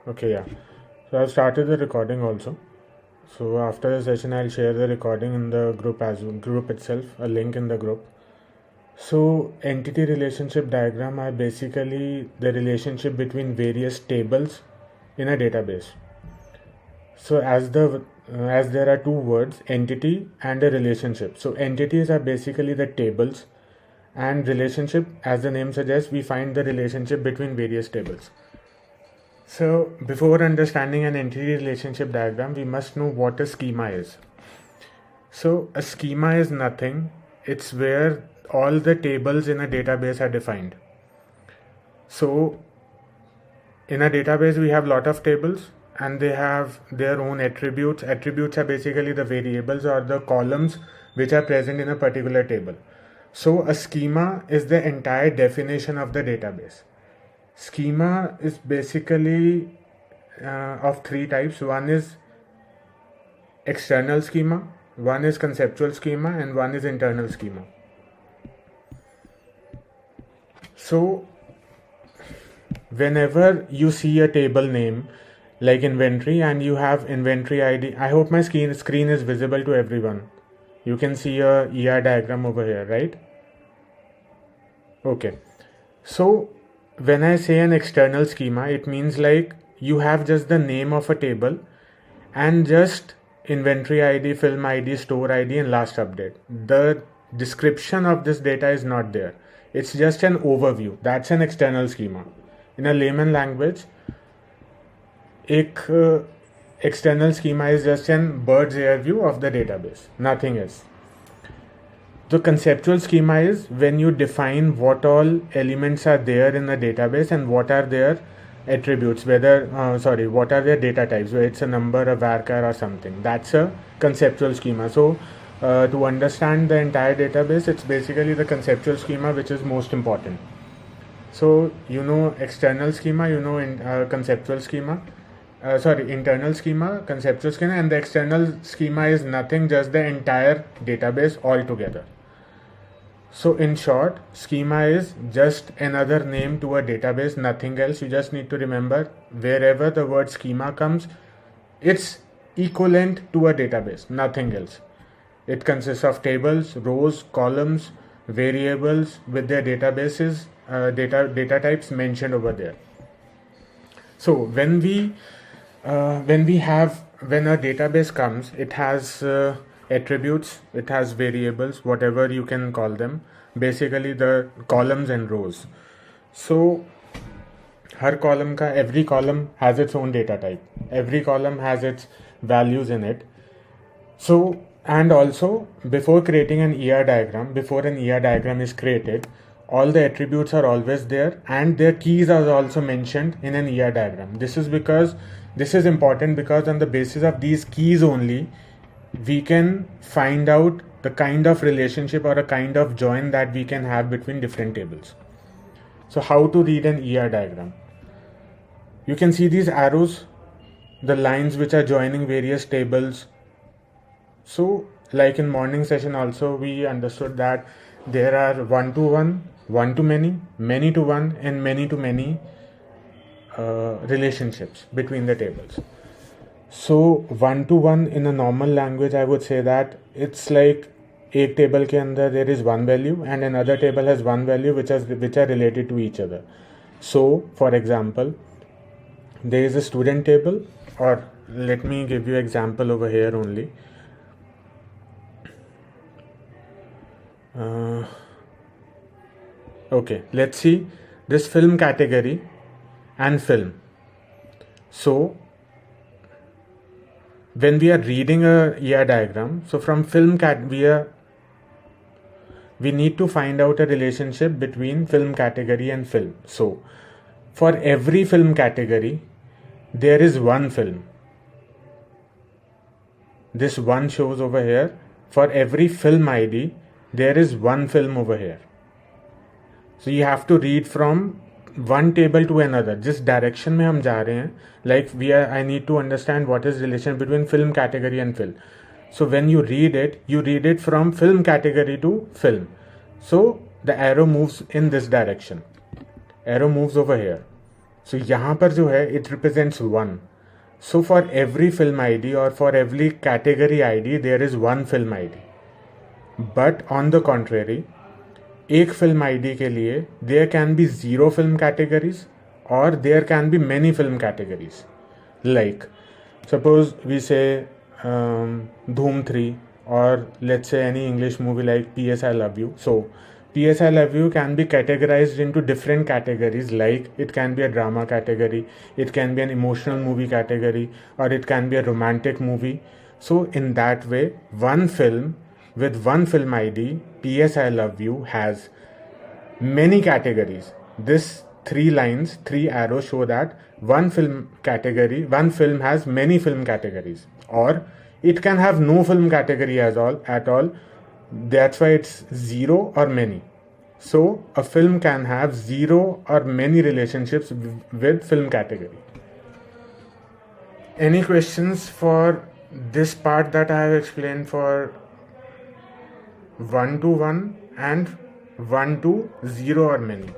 Okay, yeah. So I've started the recording also. So after the session, I'll share the recording in the group itself, a link in the group. So entity relationship diagram are basically the relationship between various tables in a database. So as there are two words, entity and a relationship. So entities are basically the tables, and relationship, as the name suggests, we find the relationship between various tables. So, before understanding an entity relationship diagram, we must know what a schema is. So, a schema is nothing, it's where all the tables in a database are defined. So, in a database, we have lot of tables and they have their own attributes. Attributes are basically the variables or the columns which are present in a particular table. So, a schema is the entire definition of the database. Schema is basically of three types. One is external schema, one is conceptual schema, and one is internal schema. So, whenever you see a table name like inventory and you have inventory ID, I hope my screen is visible to everyone. You can see a ER diagram over here, right? Okay. So, when I say an external schema, it means like you have just the name of a table and just inventory ID, film ID, store ID, and last update. The description of this data is not there. It's just an overview. That's an external schema. In a layman language, एक external schema is just an bird's eye view of the database. Nothing else. The conceptual schema is when you define what all elements are there in the database and what are their attributes, what are their data types, whether it's a number, a varchar, or something. That's a conceptual schema. So, to understand the entire database, it's basically the conceptual schema which is most important. So, you know external schema, you know conceptual schema. Internal schema, conceptual schema, and the external schema is nothing, just the entire database altogether. So in short, schema is just another name to a database, nothing else. You just need to remember wherever the word schema comes, it's equivalent to a database, nothing else. It consists of tables, rows, columns, variables with their databases, data types mentioned over there. So when a database comes, it has attributes, it has variables, whatever you can call them, basically the columns and rows. So every column has its own data type, every column has its values in it. So, and also before creating an ER diagram, before an ER diagram is created, all the attributes are always there and their keys are also mentioned in an ER diagram. This is important because on the basis of these keys only, we can find out the kind of relationship or a kind of join that we can have between different tables. So how to read an ER diagram? You can see these arrows, the lines which are joining various tables. So like in morning session also, we understood that there are one-to-one, one-to-many, many-to-one, and many-to-many relationships between the tables. So one-to-one in a normal language, I would say that it's like एक table के अंदर there is one value and another table has one value which are related to each other. So for example, there is a student table, or let me give you example over here only. Okay, let's see this film category and film. So when we are reading a ER diagram, so from film we need to find out a relationship between film category and film. So for every film category, there is one film. This one shows over here. For every film ID, there is one film over here. So you have to read from one table to another. जिस direction में हम जा रहे हैं, like I need to understand what is relation between film category and film. So when you read it from film category to film. So the arrow moves in this direction. Arrow moves over here. सो यहाँ पर जो है it represents 1. So for every film ID or for every category ID there is one film ID. But on the contrary, एक film ID के लिए there can be 0 film categories or there can be many film categories. Like suppose we say Dhoom 3, or let's say any English movie like PS I Love You. So PS I Love You can be categorized into different categories, like it can be a drama category, it can be an emotional movie category, or it can be a romantic movie. So in that way, one film with one film ID, PS I Love You, has many categories. This 3 lines, 3 arrows show that one film has many film categories, or it can have no film category at all. That's why it's 0 or many. So a film can have 0 or many relationships with film category. Any questions for this part that I have explained for 1 to 1 and 1 to 0 or many?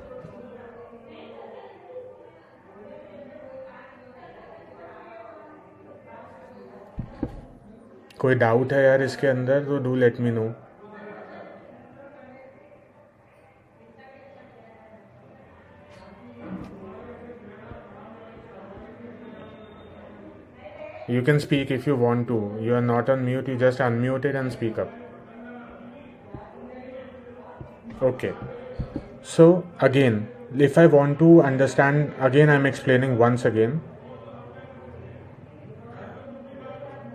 कोई doubt है यार इसके अंदर तो do let me know. You can speak if you want to. You are not on mute, you just unmute it and speak up. Okay. So again, if I want to understand, again I'm explaining once again.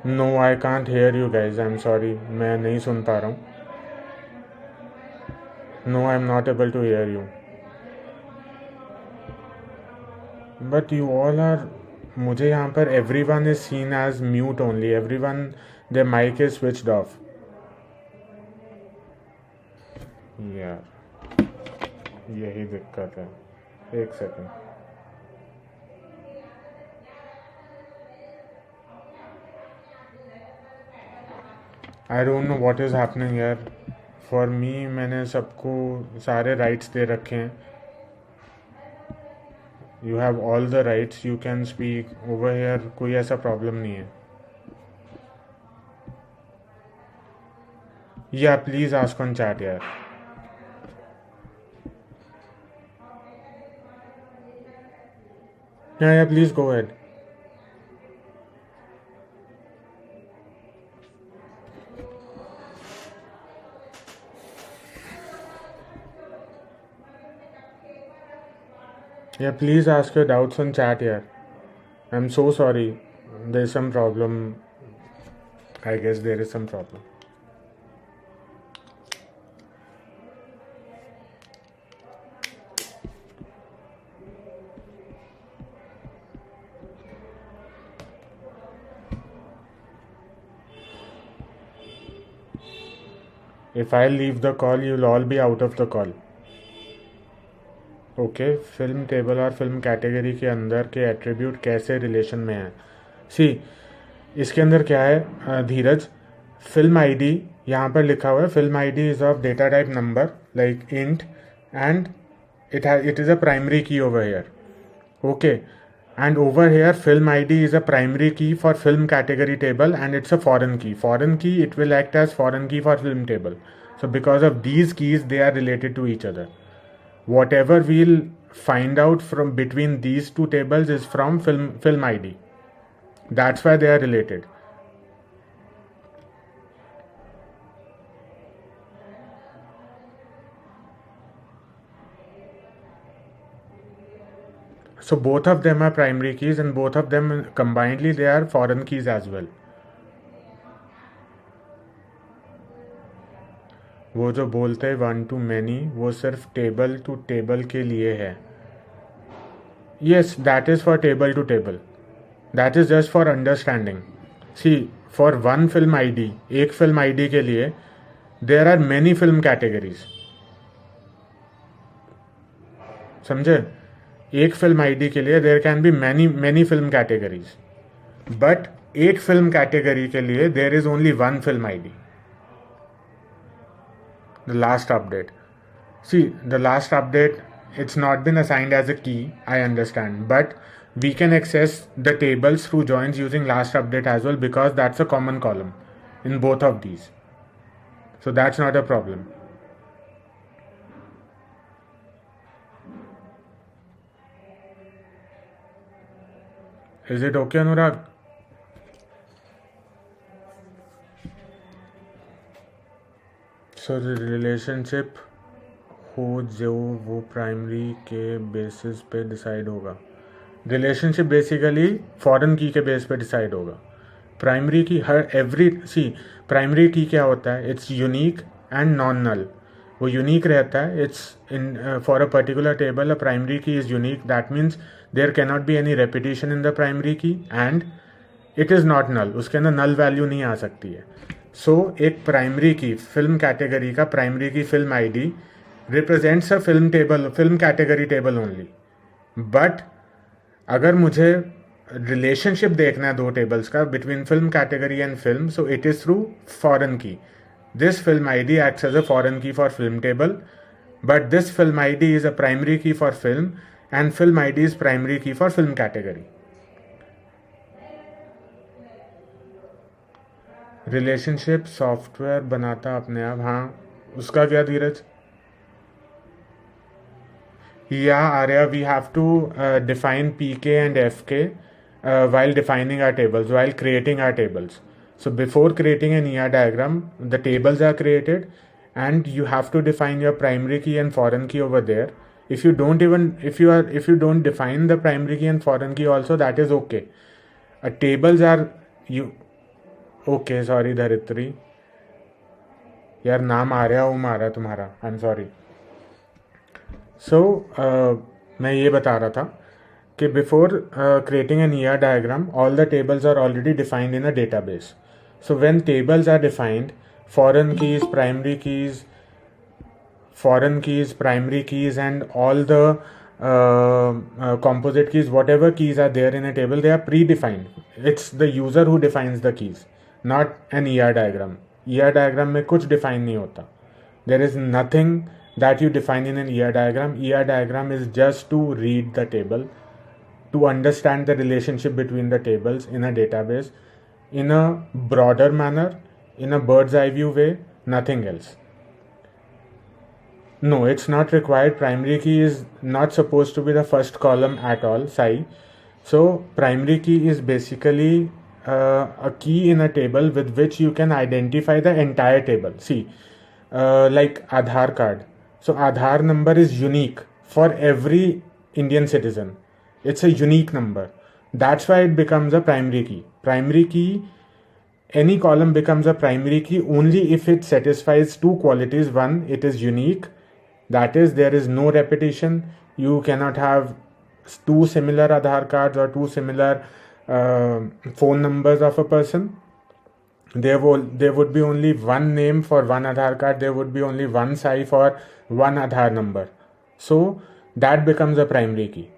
No, I can't hear you guys. I'm sorry. मैं नहीं सुन पा रहा हूँ. No, I'm not able to hear you. But you all are. मुझे यहाँ पर everyone is seen as mute only. Everyone, their mic is switched off. यार यही दिक्कत है. एक second. I don't know what is happening यार. फॉर मी, मैंने सबको सारे राइट्स दे रखे हैं. You have all the rights, you can speak over here. कोई ऐसा प्रॉब्लम नहीं है. या प्लीज़ आस्क ऑन चैट यार. या please go ahead. Yeah, please ask your doubts on chat here. I'm so sorry. There's some problem. I guess there is some problem. If I leave the call, you'll all be out of the call. Okay. Film table और film category के अंदर के attribute कैसे relation में हैं. सी, इसके अंदर क्या है धीरज. फिल्म आईडी यहाँ पर लिखा हुआ है. Film ID is of data type number like int and it is a primary key over here. Okay. And over here film ID is a primary key for film category table and it's a foreign key. Foreign key, it will act as foreign key for film table. So because of these keys they are related to each other. Whatever we'll find out from between these two tables is from film ID. That's why they are related. So both of them are primary keys and both of them combinedly they are foreign keys as well. वो जो बोलते हैं 1 to many, वो सिर्फ table to table के लिए है. Yes, that is for table to table. That is just for understanding. See, for one film ID, एक film ID के लिए there are many film categories. समझे? एक film ID के लिए there can be many film categories. But एक film category के लिए there is only one film ID. The last update. See, the last update it's not been assigned as a key, I understand, but we can access the tables through joins using last update as well, because that's a common column in both of these. So that's not a problem. Is it okay, Anurag? So the relationship हो जो वो primary के basis पे decide होगा. Relationship basically foreign की के base पे decide होगा. प्राइमरी की प्राइमरी की क्या होता है? It's unique and non null. वो यूनिक रहता है. It's in for a particular table a primary key is unique. That means there can not be any repetition in the primary key and it is not null. उसके अंदर null value नहीं आ सकती है. सो एक primary key film category का primary key film ID represents a film category table only. But अगर मुझे relationship देखना है दो टेबल्स का between film category and film, so it is through foreign key. This film I D acts as a foreign key for film table, but this film I D is a primary key for film and film I D is primary key for film category. Relationship software बनाता अपने आप. हाँ, उसका क्या धीरज? Yeah, Arya, we have to define PK and FK while defining our tables, while creating our tables. So before creating an ER diagram, the tables are created and you have to define your primary key and foreign key over there. If you don't define the primary key and foreign key also, that is okay. Tables are okay, sorry धरित्री यार, नाम आर्या ओम आ रहा तुम्हारा. आई am sorry. सो मैं ये बता रहा था कि before creating an ER diagram all the tables are already defined in a database. So when tables are defined, foreign keys, primary keys, foreign keys, primary keys, and all the composite keys, whatever keys are there in a table, they are predefined. It's the user who defines the keys, not an ER diagram. ER diagram में कुछ define नहीं होता. There is nothing that you define in an ER diagram. ER diagram is just to read the table, to understand the relationship between the tables in a database in a broader manner, in a bird's eye view way, nothing else. No, it's not required. Primary key is not supposed to be the first column at all, Sai. So primary key is basically a key in a table with which you can identify the entire table. See, like Aadhaar card. So Aadhaar number is unique for every Indian citizen. It's a unique number. That's why it becomes a primary key. Primary key, any column becomes a primary key only if it satisfies two qualities. One, it is unique. That is, there is no repetition. You cannot have two similar Aadhaar cards or two similar phone numbers of a person. There would be only one name for one Aadhaar card. There would be only one SAI for one Aadhaar number. So that becomes a primary key.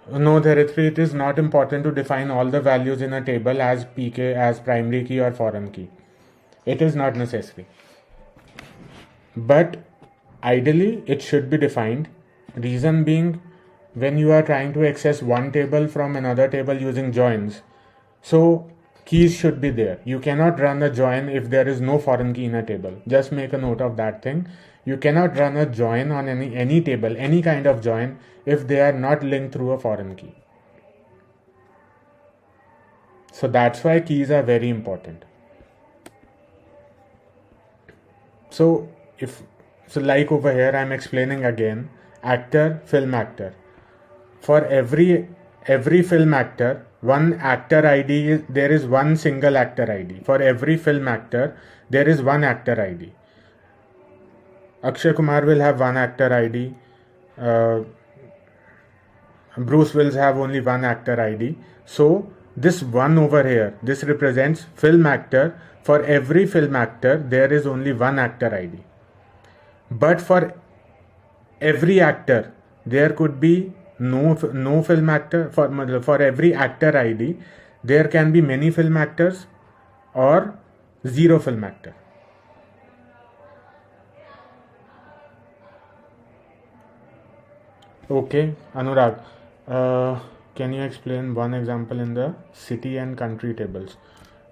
No, Dharitri, it is not important to define all the values in a table as PK, as primary key or foreign key. It is not necessary. But ideally, it should be defined. Reason being, when you are trying to access one table from another table using joins, so keys should be there. You cannot run a join if there is no foreign key in a table. Just make a note of that thing. You cannot run a join on any table, any kind of join, if they are not linked through a foreign key. So that's why keys are very important. So like over here, I'm explaining again, actor, film actor. For every film actor, one actor ID there is one single actor ID. For every film actor, there is one actor ID. Akshay Kumar will have one actor ID. Bruce will have only one actor ID. So this one over here, this represents film actor. For every film actor, there is only one actor ID. But for every actor, there could be no film actor. For every actor ID, there can be many film actors or zero film actor. Okay, Anurag, can you explain one example in the city and country tables?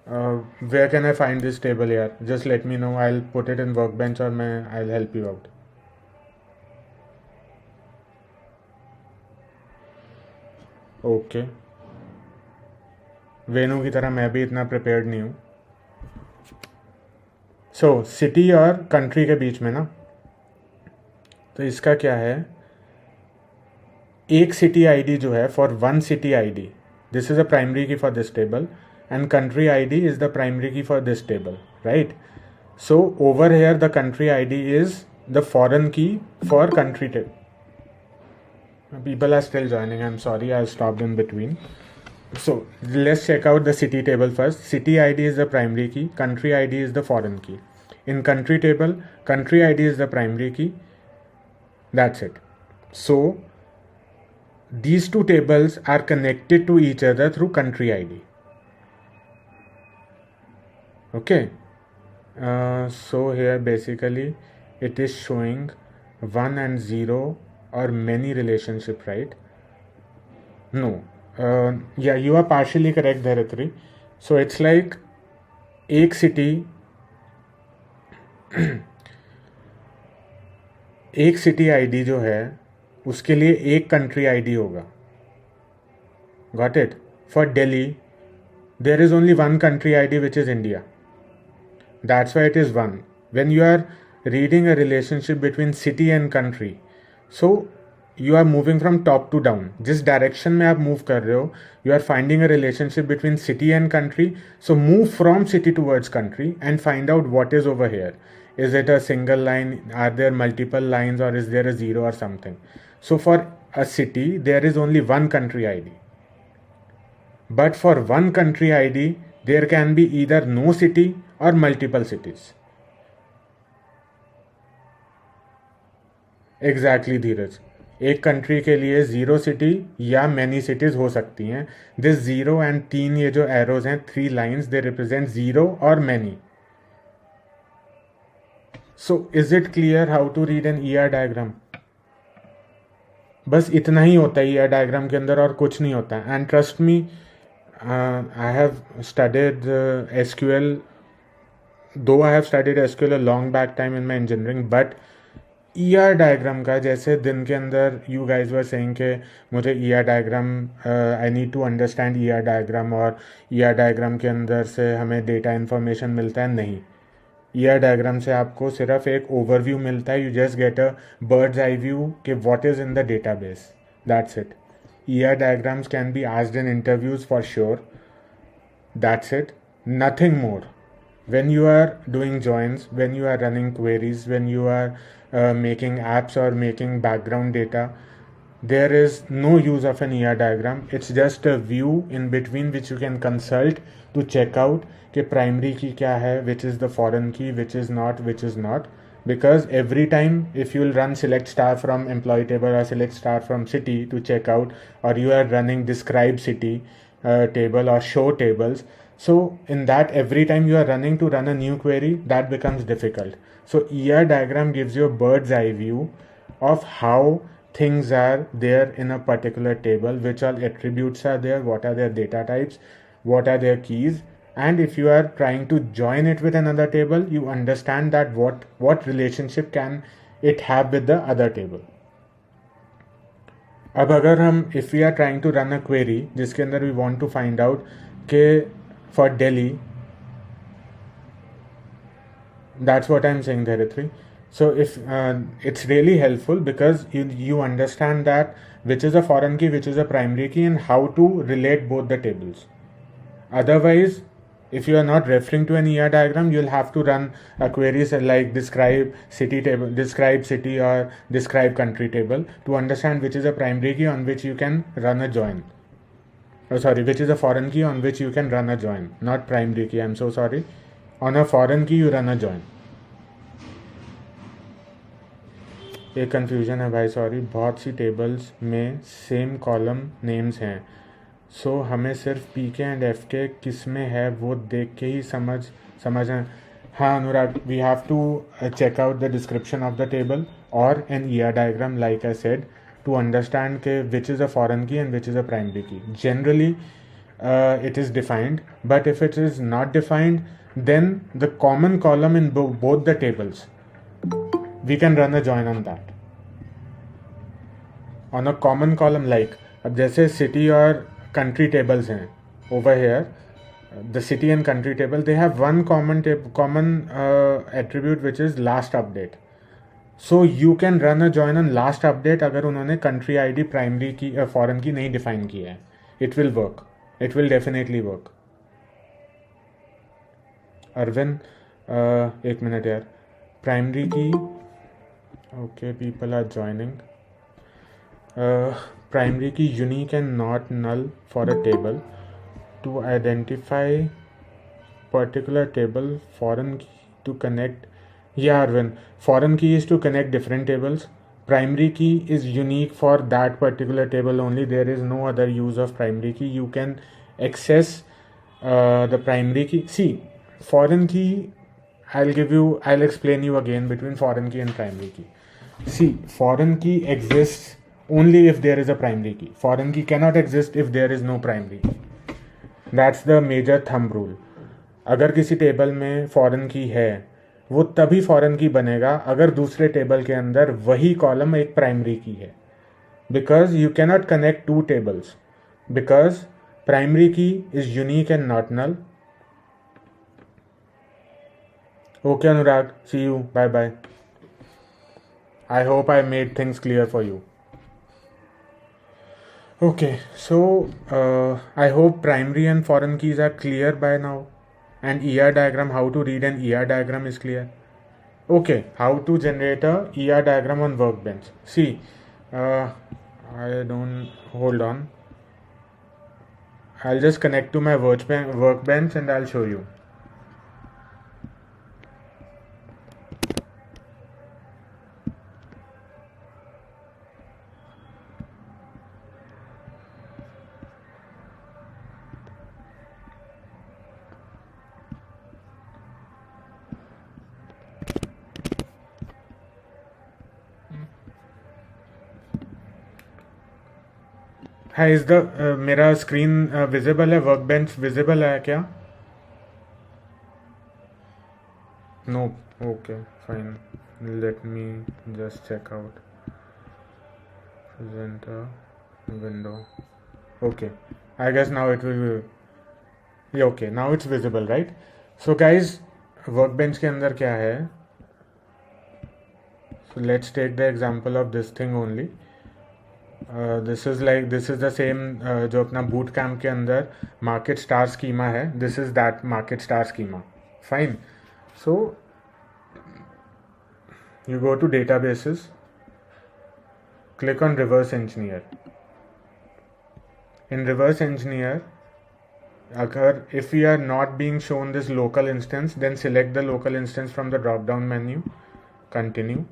Where can I find this table here? Just let me know. I'll put it in Workbench or I'll help you out. Okay. Venu की तरह मैं भी इतना prepared नहीं हूँ. सो city और country के बीच में ना, तो इसका क्या है, एक सिटी आईडी जो है for one city ID, this is a primary key for this table and country ID is the primary key for this table, right? So over here the country ID is the foreign key for country table. People are still joining. I'm sorry, I stopped in between. So let's check out the city table first. City ID is the primary key. Country ID is the foreign key. In country table, country ID is the primary key. That's it. So these two tables are connected to each other through country ID. Okay. So here basically it is showing 1 and 0 or many relationship, right? No. Yeah, you are partially correct, Dharitri. So it's like एक city एक city ID जो है उसके लिए एक country ID होगा. Got it? For Delhi there is only one country ID which is India. That's why it is one. When you are reading a relationship between city and country, so you are moving from top to down. जिस direction में आप move कर रहे हो, you are finding a relationship between city and country. So move from city towards country and find out what is over here. Is it a single line? Are there multiple lines, or is there a zero or something? So for a city, there is only one country ID. But for one country ID, there can be either no city or multiple cities. Exactly, धीरज. एक country के लिए zero city या many cities हो सकती हैं. This zero and तीन ये जो एरोज हैं, three lines, they represent zero और many. So is it clear how to read an ER diagram? बस इतना ही होता है ER diagram के अंदर और कुछ नहीं होता है. And trust me, I have studied SQL, though I have studied SQL a long back time in my engineering, but ER diagram का जैसे दिन के अंदर you guys were saying कि मुझे ER diagram, I need to understand ER diagram और ER diagram के अंदर से हमें data information मिलता है. नहीं, ER डायग्राम से आपको सिर्फ एक ओवरव्यू मिलता है. You just get a bird's eye view कि what is in the database. That's it. ER diagrams can be asked in interviews for sure. That's it, nothing more. When you are doing joins, when you are running queries, when you are making apps or making background data, there is no use of an ER diagram. It's just a view in between which you can consult to check out कि primary की क्या है, which is the foreign की, which is not. Because every time if you will run select star from employee table or select star from city to check out, or you are running describe city table or show tables, so in that every time you are running to run a new query, that becomes difficult. So ER diagram gives you a bird's eye view of how things are there in a particular table, which all attributes are there, what are their data types, what are their keys. And if you are trying to join it with another table, you understand that what relationship can it have with the other table. अब अगर हम if we are trying to run a query जिसके अंदर we want to find out कि for Delhi, that's what I'm saying, Dharitri. So if it's really helpful because you understand that which is a foreign key, which is a primary key, and how to relate both the tables. Otherwise, if you are not referring to an ER diagram, you'll have to run a queries like describe city table, describe city, or describe country table to understand which is a primary key on which you can run a join. Oh, sorry, which is a foreign key on which you can run a join, not primary key. I'm so sorry. On a foreign key, you run a join. एक confusion है भाई, sorry. बहुत सी tables में same column names हैं, सो हमें सिर्फ PK and FK किस में है वो देख के ही समझना. हाँ Anurag, we have to check out the description of the table और an ER diagram like I said. to understand which is a foreign key and which is a primary key. Generally, it is defined, but if it is not defined, then the common column in both the tables, we can run a join on that. On a common column, like अब जैसे city और country tables हैं over here, the city and country table, they have one common attribute which is last update. So you can run a join on last update अगर उन्होंने country ID primary की foreign की नहीं define की है. It will work. It will definitely work. Arvin, एक minute यार. Primary key. Okay, people are joining. Primary key unique and not null for a table. To identify particular table, foreign key to connect. Yeah, Arvin. Foreign key is to connect different tables. Primary key is unique for that particular table only. There is no other use of primary key. You can access the primary key. See, foreign key, I'll explain you again between foreign key and primary key. See, foreign key exists only if there is a primary key. Foreign key cannot exist if there is no primary key. That's the major thumb rule. अगर किसी table में foreign की है, वो तभी foreign की बनेगा अगर दूसरे टेबल के अंदर वही कॉलम एक प्राइमरी की है. Because you cannot connect two tables, because primary key is unique and not null. Okay Anurag, see you, bye bye. I hope I made things clear for you. Okay, so I hope primary and foreign keys are clear by now, and ER diagram, how to read an ER diagram is clear. Okay, how to generate a ER diagram on Workbench. See, I don't, hold on, I'll just connect to my Workbench and I'll show you. है is the मेरा screen visible है, workbench visible है क्या? No, okay fine, let me just check out presenter window. Okay, I guess now it will, okay now it's visible right. So guys, workbench के अंदर क्या है, so let's take the example of this thing only. This is the same जो अपना boot camp के अंदर market star schema है. This is that market star schema. Fine. So you go to databases, click on reverse engineer. In reverse engineer, if we are not being shown this local instance, then select the local instance from the drop down menu, continue,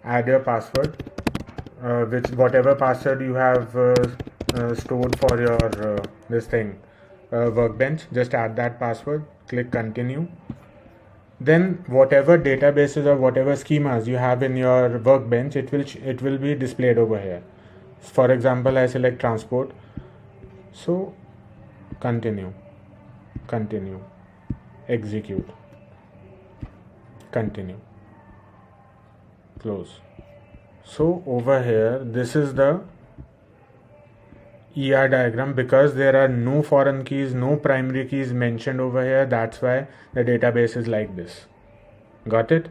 add your password, which whatever password you have stored for your this thing workbench, just add that password, click continue. Then whatever databases or whatever schemas you have in your workbench, it will be displayed over here. For example, I select transport, so continue, execute, continue, close. So over here, this is the ER diagram. Because there are no foreign keys, no primary keys mentioned over here, that's why the database is like this. Got it?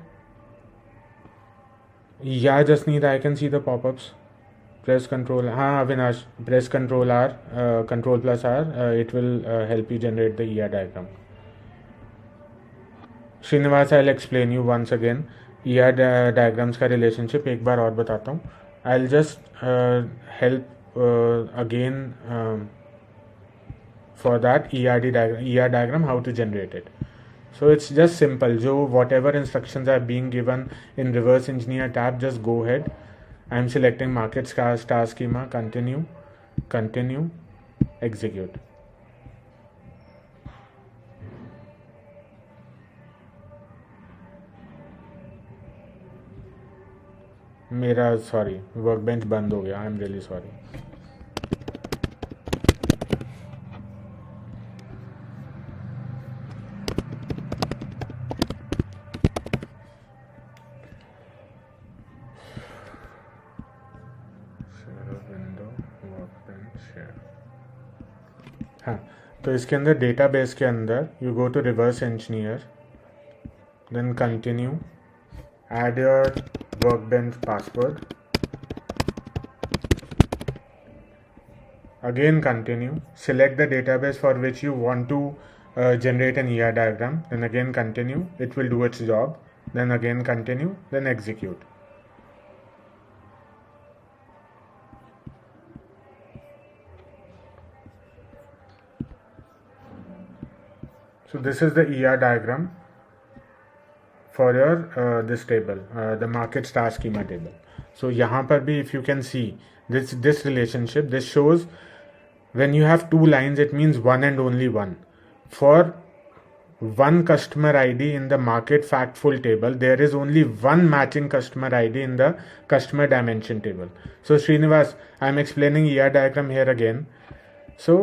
Yeah, Jasneet, I can see the pop-ups. Press Control. Avinash, press Control R, Control plus R. It will help you generate the ER diagram. Srinivas, I'll explain you once again. ER diagrams का relationship एक बार और बताता हूँ. I'll just help again for that ER diagram how to generate it. So it's just simple. जो whatever instructions are being given in reverse engineer tab, just go ahead. I'm selecting market star schema, continue, execute. मेरा sorry workbench बंद हो गया, I am really sorry. हाँ, तो इसके अंदर database के अंदर you go to reverse engineer, then continue, add your workbench password, again continue, select the database for which you want to generate an ER diagram, then again continue, it will do its job, then again continue, then execute. So this is the ER diagram for your this table, the market star schema table. So यहाँ पर भी if you can see this relationship, this shows when you have two lines, it means one and only one. For one customer ID in the market factful table, there is only one matching customer ID in the customer dimension table. So Srinivas, I am explaining ER diagram here again. So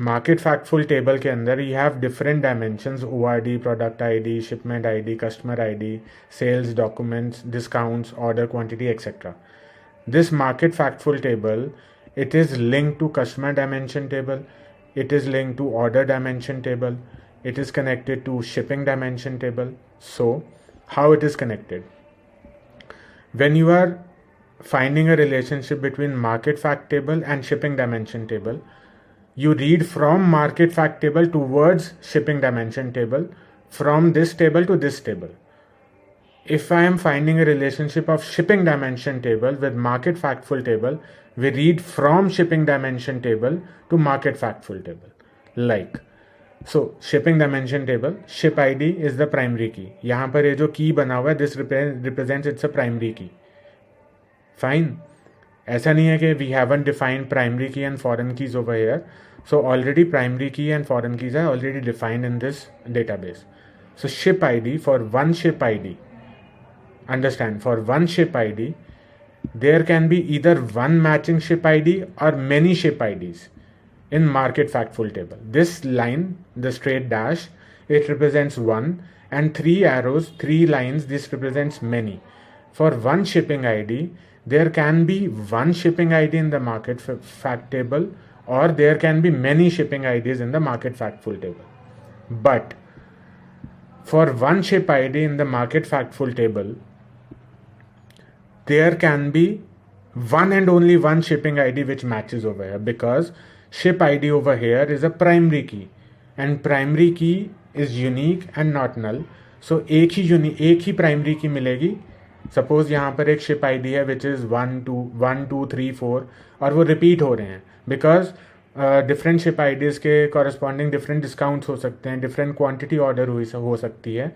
market factful table के अंदर you have different dimensions, ORD, product ID, shipment ID, customer ID, sales, documents, discounts, order quantity et cetera. This market factful table, it is linked to customer dimension table, it is linked to order dimension table, it is connected to shipping dimension table. So how it is connected? When you are finding a relationship between market fact table and shipping dimension table, you read from market fact table towards shipping dimension table, from this table to this table. If I am finding a relationship of shipping dimension table with market factful table, we read from shipping dimension table to market factful table. Like, so shipping dimension table, ship ID is the primary key. यहाँ पर ये जो key बना हुआ है, this represents it's a primary key. Fine. ऐसा नहीं है कि we haven't defined primary key and foreign keys over here. So already primary key and foreign keys are already defined in this database. So ship ID, for one ship ID, understand, for one ship ID, there can be either one matching ship ID or many ship IDs in market factful table. This line, the straight dash, it represents one, and three arrows, three lines, this represents many. For one shipping ID, there can be one shipping ID in the market fact table, or there can be many shipping IDs in the market factful table. But for one ship ID in the market factful table, there can be one and only one shipping ID which matches over here, because ship ID over here is a primary key and primary key is unique and not null. So एक ही primary key मिलेगी. Suppose यहाँ पर एक ship ID है which is 1 2 3 4 और वो repeat हो रहे हैं, बिकॉज डिफरेंट शिप आईडीज़ के कॉरस्पॉन्डिंग डिफरेंट डिस्काउंट्स हो सकते हैं, डिफरेंट क्वांटिटी ऑर्डर हो सकती है.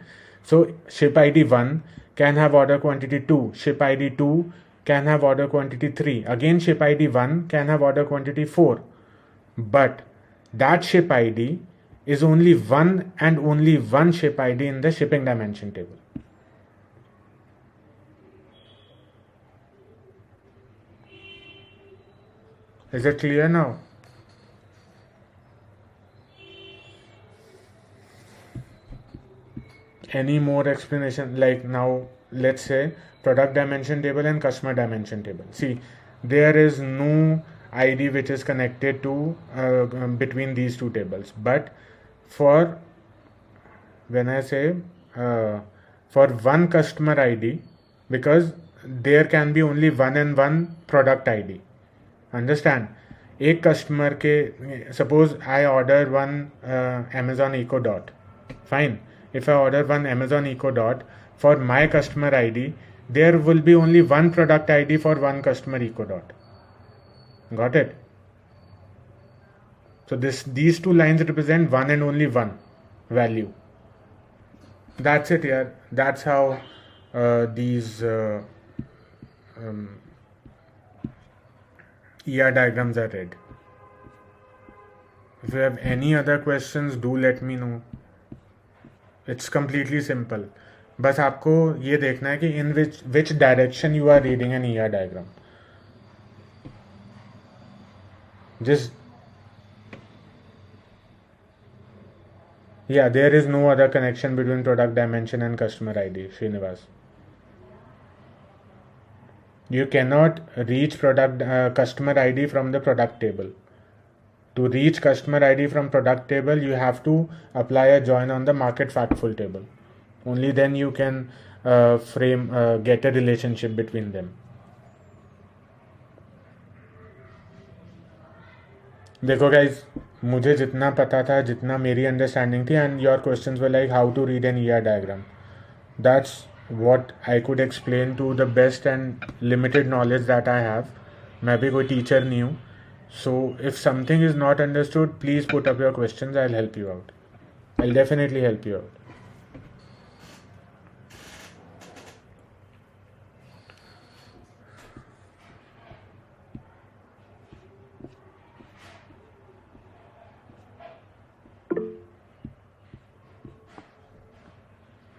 So ship ID 1 can have order quantity 2, ship ID 2 can have order quantity 3, again ship ID 1 can have order quantity 4, but that ship ID is only one and only one ship ID in the shipping dimension table. Is it clear now? Any more explanation? Like now, let's say product dimension table and customer dimension table. See, there is no ID which is connected to between these two tables. But for when I say for one customer ID, because there can be only one and one product ID. Understand? एक customer के, suppose I order one Amazon Echo Dot. Fine. If I order one Amazon Echo Dot, for my customer ID, there will be only one product ID for one customer Echo Dot. Got it? So these two lines represent one and only one value. That's it, yeah. That's how these ER diagrams are read. If you have any other questions, do let me know. It's completely simple. बस आपको ये देखना है कि in which direction you are reading an ER diagram. जिस Yeah, there is no other connection between product dimension and customer ID, Srinivas. You cannot reach product customer ID from the product table. To reach customer ID from product table, you have to apply a join on the market factful table. Only then you can get a relationship between them. देखो guys, मुझे जितना पता था, जितना मेरी understanding थी, and your questions were like how to read an ER diagram. That's what I could explain to the best and limited knowledge that I have. मैं भी कोई टीचर नहीं हूँ. So if something is not understood, please put up your questions. I'll help you out. I'll definitely help you out.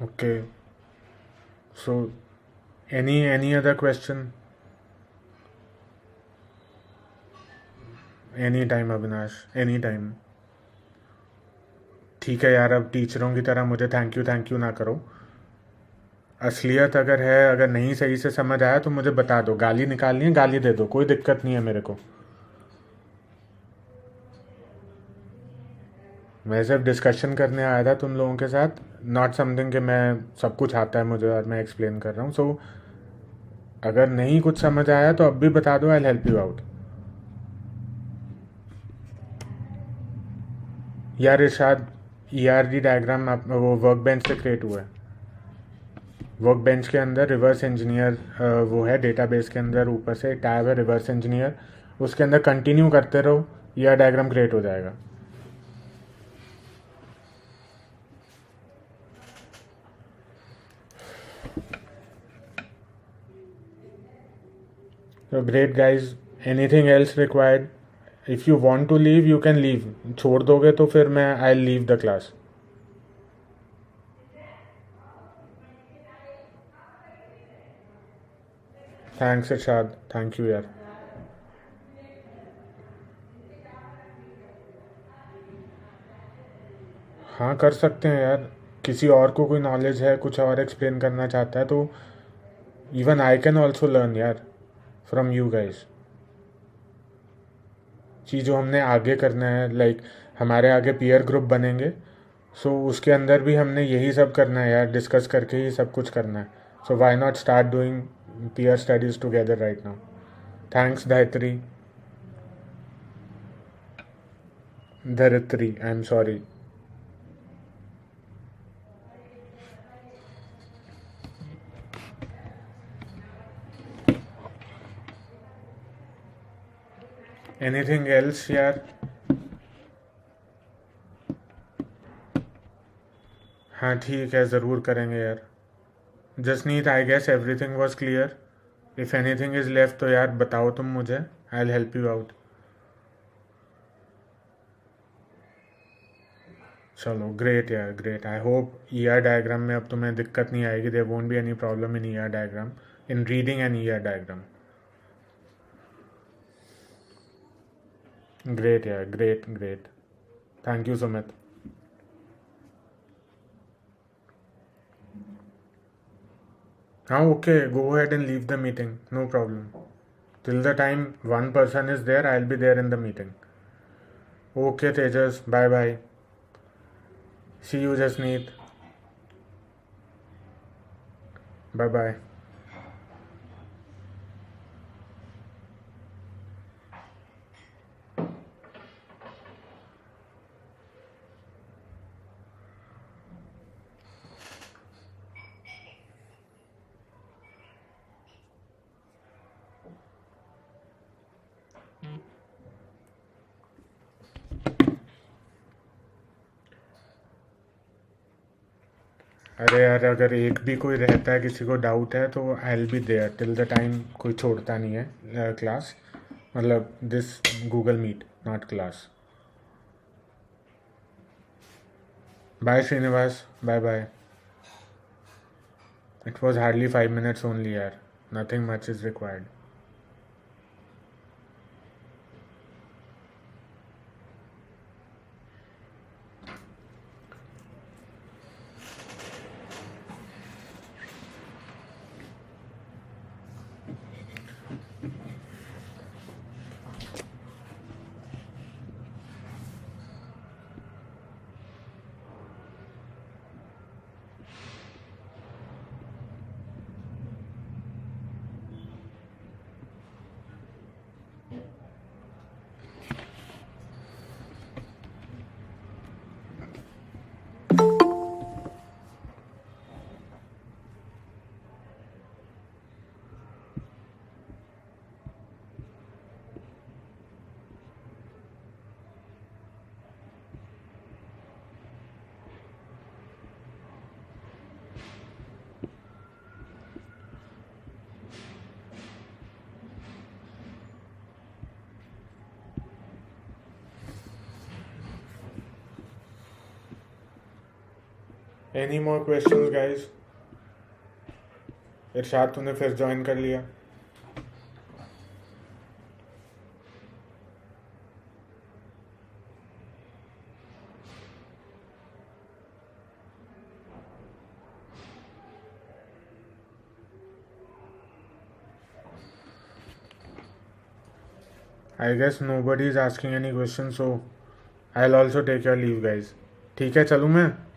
Okay. So any other question? Any time, Avinash. Any time. ठीक है यार, अब टीचरों की तरह मुझे थैंक यू ना करो. असलियत अगर है, अगर नहीं सही से समझ आया तो मुझे बता दो. गाली निकालनी है, गाली दे दो, कोई दिक्कत नहीं है मेरे को. मैं सिर्फ डिस्कशन करने आया था तुम लोगों के साथ. नॉट समथिंग कि मैं सब कुछ आता है मुझे और मैं एक्सप्लेन कर रहा हूँ. सो अगर नहीं कुछ समझ आया तो अब भी बता दो. I help you out. यार इरशाद, ERD डायग्राम वो वर्क बेंच से क्रिएट हुआ है. वर्क बेंच के अंदर रिवर्स इंजीनियर वो है, डेटाबेस के अंदर ऊपर से टैब है रिवर्स इंजीनियर. उसके अंदर कंटिन्यू करते रहो, ER डायग्राम क्रिएट हो जाएगा. So great guys. Anything else required? If you want to leave, you can leave. छोड़ दोगे तो फिर मैं I'll leave the class. Thanks Irshad. Thank you यार. हाँ कर सकते हैं यार. किसी और को कोई नॉलेज है, कुछ और एक्सप्लेन करना चाहता है तो even I can also learn यार फ्रॉम यू गाइज. चीज़ जो हमने आगे करना है, लाइक हमारे आगे पीयर ग्रुप बनेंगे. सो उसके अंदर भी हमने यही सब करना है यार, डिस्कस करके ही सब कुछ करना है. So why not start doing peer studies together right now. Thanks Dhayatri. Dharitri, I am sorry. Anything else यार? हाँ ठीक है, ज़रूर करेंगे यार. Jasneet, I guess everything was clear. If anything is left तो यार बताओ तुम मुझे. I will help you out. चलो ग्रेट यार, great. I hope ER diagram में अब तुम्हें दिक्कत नहीं आएगी. There won't be any problem in ER diagram, in reading an ER diagram. Great यार, great great. Thank you Sumit. हाँ okay, go ahead and leave the meeting, no problem. Till the time one person is there, I'll be there in the meeting. Okay Tejas, bye bye. See you Jasneet. Bye bye. अरे यार, अगर एक भी कोई रहता है, किसी को डाउट है तो I will be there till the time. कोई छोड़ता नहीं है क्लास, मतलब this Google Meet, not class. Bye Srinivas, bye bye. It was hardly 5 minutes only, yaar. Nothing much is required. Any more questions, guys? इरशाद तूने फिर join कर लिया. I guess nobody is asking any questions, so I'll also take your leave, guys. ठीक है, चलूँ मैं?